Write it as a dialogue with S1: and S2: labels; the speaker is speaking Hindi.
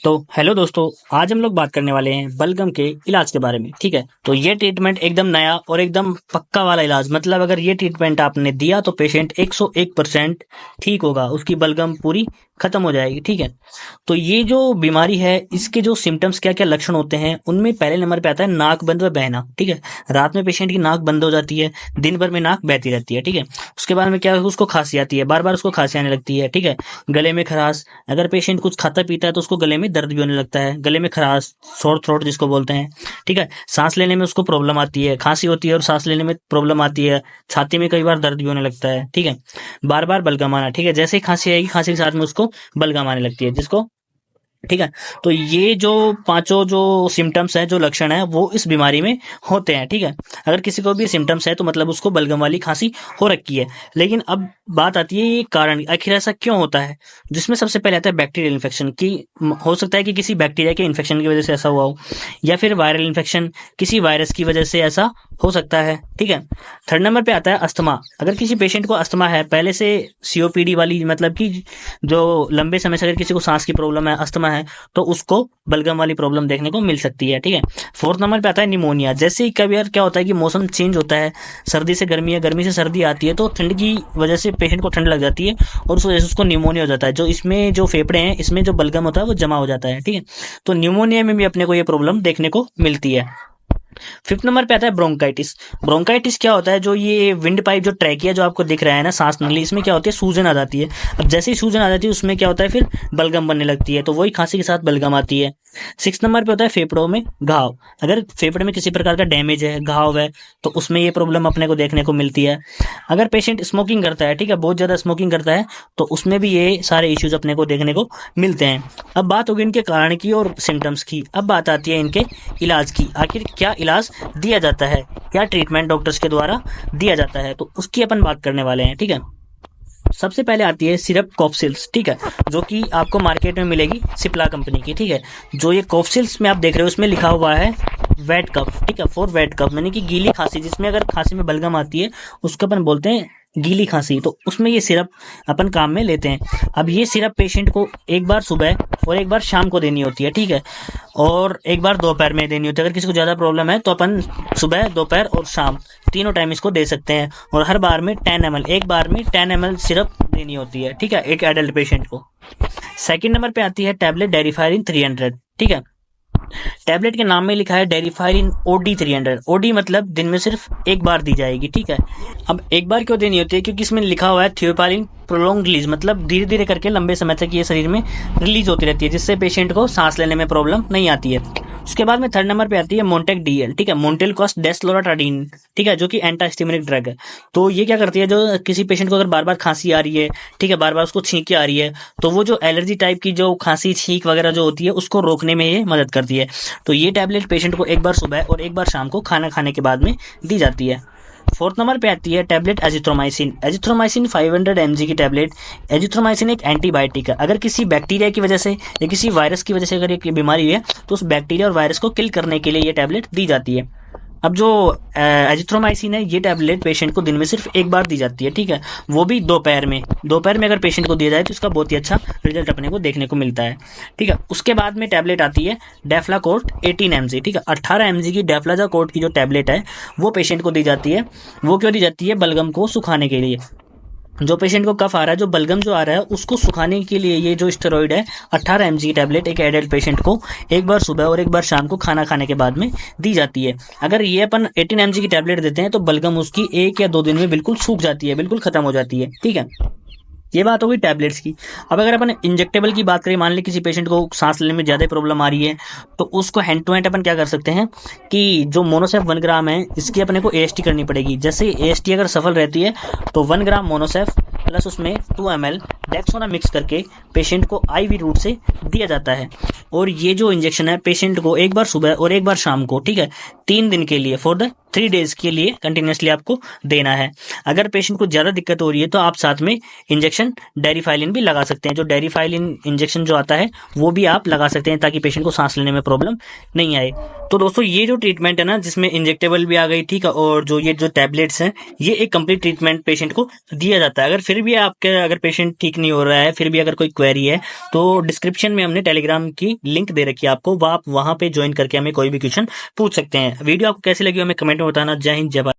S1: तो हेलो दोस्तों, आज हम लोग बात करने वाले हैं बलगम के इलाज के बारे में। ठीक है, तो ये ट्रीटमेंट एकदम नया और एकदम पक्का वाला इलाज, मतलब अगर ये ट्रीटमेंट आपने दिया तो पेशेंट 101% ठीक होगा, उसकी बलगम पूरी खत्म हो जाएगी। ठीक है, तो ये जो बीमारी है इसके जो सिम्टम्स क्या क्या लक्षण होते हैं उनमें पहले नंबर पे आता है नाक बंद व बहना। ठीक है, रात में पेशेंट की नाक बंद हो जाती है, दिन भर में नाक बहती रहती है। ठीक है, उसके बाद में क्या है, उसको खांसी आती है, बार बार उसको खांसी आने लगती है। ठीक है, गले में खराश, अगर पेशेंट कुछ खाता पीता है तो उसको गले में दर्द भी होने लगता है, गले में खराश, सोर थ्रोट जिसको बोलते हैं। ठीक है, सांस लेने में उसको प्रॉब्लम आती है, खांसी होती है और सांस लेने में प्रॉब्लम आती है, छाती में कई बार दर्द भी होने लगता है। ठीक है, बार बार बलगम आना। ठीक है, जैसे ही खांसी आएगी खांसी के साथ में उसको बलगम आने लगती है जिसको। ठीक है, तो ये जो पांचों जो सिम्टम्स है, जो लक्षण है, वो इस बीमारी में होते हैं। ठीक है, अगर किसी को भी सिम्टम्स है तो मतलब उसको बलगम वाली खांसी हो रखी है। लेकिन अब बात आती है ये कारण, आखिर ऐसा क्यों होता है, जिसमें सबसे पहले आता है बैक्टीरियल इन्फेक्शन की। हो सकता है कि किसी बैक्टीरिया के इन्फेक्शन की वजह से ऐसा हुआ हो, या फिर वायरल इन्फेक्शन, किसी वायरस की वजह से ऐसा हो सकता है। ठीक है, थर्ड नंबर पे आता है अस्थमा। अगर किसी पेशेंट को अस्थमा है पहले से, सीओपीडी वाली, मतलब कि जो लंबे समय से अगर किसी को सांस की प्रॉब्लम है, अस्थमा है, तो उसको बलगम वाली प्रॉब्लम देखने को मिल सकती है। ठीक है, फोर्थ नंबर पे आता है निमोनिया। जैसे ही कभी यार क्या होता है कि मौसम चेंज होता है, सर्दी से गर्मी है, गर्मी से सर्दी आती है, तो ठंड की वजह से पेशेंट को ठंड लग जाती है और उस वजह से उसको निमोनिया हो जाता है। जो इसमें जो फेफड़े हैं, इसमें जो बलगम होता है वो जमा हो जाता है। ठीक है, तो निमोनिया में भी अपने को ये प्रॉब्लम देखने को मिलती है। फिफ्थ नंबर पे आता है ब्रोंकाइटिस। ब्रोंकाइटिस क्या होता है, जो ये विंड पाइप, जो ट्रैकिया जो आपको दिख रहा है ना, सांस नली, इसमें क्या होती है, सूजन आ जाती है। अब जैसे ही सूजन आ जाती है उसमें क्या होता है, फिर बलगम बनने लगती है, तो वही खांसी के साथ बलगम आती है। सिक्स नंबर पे होता है फेफड़ों में घाव। अगर फेफड़े में किसी प्रकार का डैमेज है, घाव है, तो उसमें ये प्रॉब्लम अपने को देखने को मिलती है। अगर पेशेंट स्मोकिंग करता है, ठीक है, बहुत ज्यादा स्मोकिंग करता है, तो उसमें भी ये सारे इश्यूज अपने को देखने को मिलते हैं। अब बात होगी इनके कारण की और सिम्टम्स की। अब बात आती है इनके इलाज की, आखिर क्या इलाज दिया जाता है, क्या ट्रीटमेंट डॉक्टर्स के द्वारा दिया जाता है, तो उसकी अपन बात करने वाले हैं। ठीक है, सबसे पहले आती है सिरप कॉफसिल्स। ठीक है, जो कि आपको मार्केट में मिलेगी सिप्ला कंपनी की। ठीक है, जो ये कॉफसिल्स में आप देख रहे हो उसमें लिखा हुआ है वेट कफ। ठीक है, फॉर वेट कफ, यानी कि गीली खांसी, जिसमें अगर खांसी में बलगम आती है उसको अपन बोलते हैं गीली खांसी, तो उसमें ये सिरप अपन काम में लेते हैं। अब ये सिरप पेशेंट को एक बार सुबह और एक बार शाम को देनी होती है। ठीक है, और एक बार दोपहर में देनी होती है। अगर किसी को ज़्यादा प्रॉब्लम है तो अपन सुबह, दोपहर और शाम तीनों टाइम इसको दे सकते हैं, और हर बार में 10 ml, एक बार में 10 ml सिरप देनी होती है। ठीक है, एक एडल्ट पेशेंट को। सेकंड नंबर पे आती है टैबलेट डेरिफायरिन 300। ठीक है, टैबलेट के नाम में लिखा है डेरिफायरिन ओडी 300। ओडी मतलब दिन में सिर्फ एक बार दी जाएगी। ठीक है, अब एक बार क्यों देनी होती है, क्योंकि इसमें लिखा हुआ है थियोपालिन प्रोलॉन्ग रिलीज, मतलब धीरे धीरे करके लंबे समय तक ये शरीर में रिलीज होती रहती है, जिससे पेशेंट को सांस लेने में प्रॉब्लम नहीं आती है। उसके बाद में थर्ड नंबर पे आती है मोन्टेक डीएल। ठीक है, मोन्टेल कॉस्ट डेस्लोराटाडीन। ठीक है, जो कि एंटास्टिमुलेटिक ड्रग है। तो ये क्या करती है, जो किसी पेशेंट को अगर बार बार खांसी आ रही है, ठीक है, बार बार उसको छींकी आ रही है, तो वो जो एलर्जी टाइप की जो खांसी छींक वगैरह जो होती है उसको रोकने में ये मदद करती है। तो ये टैबलेट पेशेंट को एक बार सुबह और एक बार शाम को खाना खाने के बाद में दी जाती है। फोर्थ नंबर पे आती है टैबलेट एजिथ्रोमाइसिन। एजिथ्रोमाइसिन 500 mg की टैबलेट। एजिथ्रोमाइसिन एक एंटीबायोटिक है। अगर किसी बैक्टीरिया की वजह से या किसी वायरस की वजह से अगर एक बीमारी है तो उस बैक्टीरिया और वायरस को किल करने के लिए ये टैबलेट दी जाती है। अब जो एजिथ्रोमाइसिन है, ये टैबलेट पेशेंट को दिन में सिर्फ एक बार दी जाती है। ठीक है, वो भी दोपहर में। दोपहर में अगर पेशेंट को दिया जाए तो इसका बहुत ही अच्छा रिजल्ट अपने को देखने को मिलता है। ठीक है, उसके बाद में टैबलेट आती है डेफ्लाकोर्ट 18 mg। ठीक है, 18 mg की डेफ्लाजाकोर्ट की जो टैबलेट है वो पेशेंट को दी जाती है। वो क्यों दी जाती है, बलगम को सुखाने के लिए। जो पेशेंट को कफ आ रहा है, जो बलगम जो आ रहा है, उसको सुखाने के लिए ये जो स्टेरॉइड है 18 mg की टैबलेट एक एडल्ट पेशेंट को एक बार सुबह और एक बार शाम को खाना खाने के बाद में दी जाती है। अगर ये अपन 18 mg की टैबलेट देते हैं तो बलगम उसकी 1 या 2 दिन में बिल्कुल सूख जाती है, बिल्कुल खत्म हो जाती है। ठीक है, ये बात हो गई टैबलेट्स की। अब अगर अपन इंजेक्टेबल की बात करें, मान लें किसी पेशेंट को सांस लेने में ज़्यादा प्रॉब्लम आ रही है, तो उसको हैंड टू हैंड अपन क्या कर सकते हैं कि जो मोनोसेफ 1 ग्राम है, इसकी अपने को एएसटी करनी पड़ेगी। जैसे एएसटी अगर सफल रहती है तो 1 ग्राम मोनोसेफ प्लस उसमें 2 ml डेक्सोना मिक्स करके पेशेंट को आईवी रूट से दिया जाता है। और ये जो इंजेक्शन है पेशेंट को एक बार सुबह और एक बार शाम को, ठीक है, 3 दिन के लिए फॉर द 3 डेज के लिए कंटिन्यूसली आपको देना है। अगर पेशेंट को ज़्यादा दिक्कत हो रही है तो आप साथ में इंजेक्शन डेरिफाइलिन भी लगा सकते हैं। जो डेरिफाइलिन इंजेक्शन जो आता है वो भी आप लगा सकते हैं ताकि पेशेंट को सांस लेने में प्रॉब्लम नहीं आए। तो दोस्तों ये जो ट्रीटमेंट है ना, जिसमें इंजेक्टेबल भी आ गई, ठीक है, और जो ये जो टैबलेट्स हैं, ये एक कंप्लीट ट्रीटमेंट पेशेंट को दिया जाता है। अगर फिर भी आपके अगर पेशेंट ठीक नहीं हो रहा है, फिर भी अगर कोई क्वेरी है, तो डिस्क्रिप्शन में हमने टेलीग्राम की लिंक दे रखी है आपको, आप वहां पे ज्वाइन करके हमें कोई भी क्वेश्चन पूछ सकते हैं। वीडियो आपको कैसी लगी हमें कमेंट में बताना। जय हिंद, जय भारत।